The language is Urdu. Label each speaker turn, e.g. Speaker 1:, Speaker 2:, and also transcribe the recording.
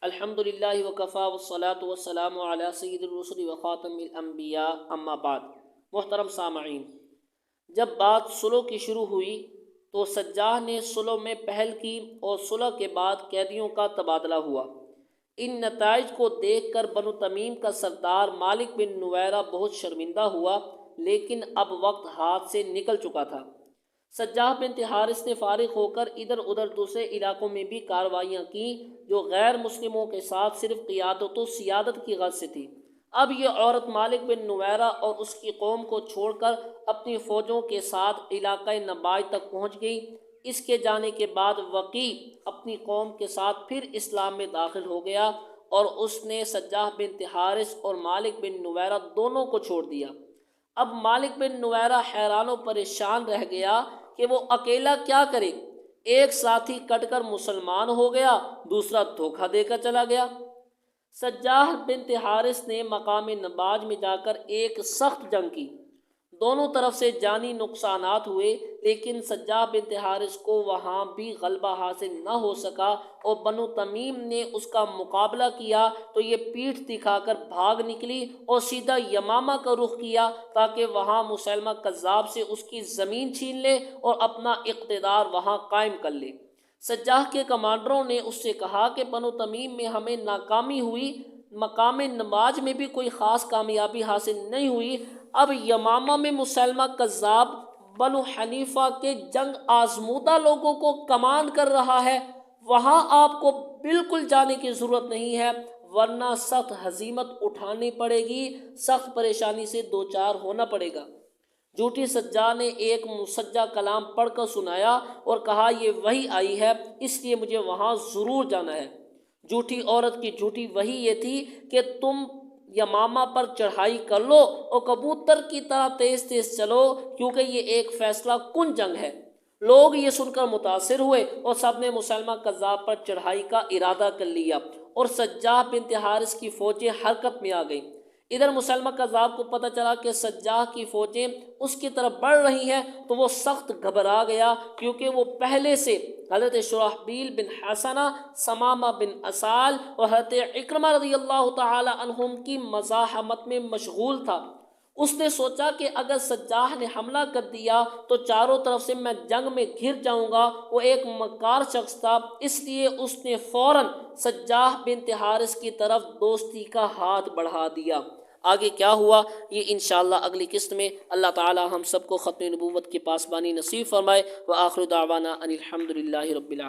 Speaker 1: الحمدللہ وکفا والصلاة والسلام علی سید الرسل وخاتم الانبیاء اما بعد۔ محترم سامعین، جب بات صلح کی شروع ہوئی تو سجاح نے صلح میں پہل کی اور صلح کے بعد قیدیوں کا تبادلہ ہوا۔ ان نتائج کو دیکھ کر بنو تمیم کا سردار مالک بن نویرہ بہت شرمندہ ہوا، لیکن اب وقت ہاتھ سے نکل چکا تھا۔ سجاح بن حارث نے فارغ ہو کر ادھر ادھر دوسرے علاقوں میں بھی کارروائیاں کیں جو غیر مسلموں کے ساتھ صرف قیادت و سیادت کی غرض سے تھی۔ اب یہ عورت مالک بن نویرہ اور اس کی قوم کو چھوڑ کر اپنی فوجوں کے ساتھ علاقہ نباج تک پہنچ گئی۔ اس کے جانے کے بعد وقیع اپنی قوم کے ساتھ پھر اسلام میں داخل ہو گیا اور اس نے سجاح بن حارث اور مالک بن نویرہ دونوں کو چھوڑ دیا۔ اب مالک بن نویرہ حیران و پریشان رہ گیا کہ وہ اکیلا کیا کرے۔ ایک ساتھی کٹ کر مسلمان ہو گیا، دوسرا دھوکہ دے کر چلا گیا۔ سجاح بن حارث نے مقام نباج میں جا کر ایک سخت جنگ کی۔ دونوں طرف سے جانی نقصانات ہوئے، لیکن سجاح بن حارث کو وہاں بھی غلبہ حاصل نہ ہو سکا اور بنو تمیم نے اس کا مقابلہ کیا تو یہ پیٹھ دکھا کر بھاگ نکلی اور سیدھا یمامہ کا رخ کیا تاکہ وہاں مسیلمہ کذاب سے اس کی زمین چھین لے اور اپنا اقتدار وہاں قائم کر لے۔ سجاح کے کمانڈروں نے اس سے کہا کہ بنو تمیم میں ہمیں ناکامی ہوئی، مقام نباج میں بھی کوئی خاص کامیابی حاصل نہیں ہوئی، اب یمامہ میں مسیلمہ کذاب بنو حنیفہ کے جنگ آزمودہ لوگوں کو کمانڈ کر رہا ہے، وہاں آپ کو بالکل جانے کی ضرورت نہیں ہے، ورنہ سخت ہزیمت اٹھانی پڑے گی، سخت پریشانی سے دوچار ہونا پڑے گا۔ جھوٹی سجاح نے ایک مسجع کلام پڑھ کر سنایا اور کہا یہ وحی آئی ہے، اس لیے مجھے وہاں ضرور جانا ہے۔ جھوٹی عورت کی جھوٹی وحی یہ تھی کہ تم یمامہ پر چڑھائی کر لو اور کبوتر کی طرح تیز تیز چلو، کیونکہ یہ ایک فیصلہ کن جنگ ہے۔ لوگ یہ سن کر متاثر ہوئے اور سب نے مسیلمہ کذاب پر چڑھائی کا ارادہ کر لیا اور سجاح بن حارث کی فوجیں حرکت میں آ گئیں۔ ادھر مسیلمہ کذاب کو پتہ چلا کہ سجاح کی فوجیں اس کی طرف بڑھ رہی ہیں تو وہ سخت گھبرا گیا، کیونکہ وہ پہلے سے حضرت شرحبیل بن حسنہ، ثمامہ بن اسال اور حضرت اکرمہ رضی اللہ تعالی عنہم کی مزاحمت میں مشغول تھا۔ اس نے سوچا کہ اگر سجاح نے حملہ کر دیا تو چاروں طرف سے میں جنگ میں گھر جاؤں گا۔ وہ ایک مکار شخص تھا، اس لیے اس نے فوراً سجاح بن حارث کی طرف دوستی کا ہاتھ بڑھا دیا۔ آگے کیا ہوا یہ انشاءاللہ اگلی قسط میں اللہ تعالی ہم سب کو ختم نبوت کی پاسبانی نصیب فرمائے۔ وآخر دعوانا ان الحمدللہ رب العالمین۔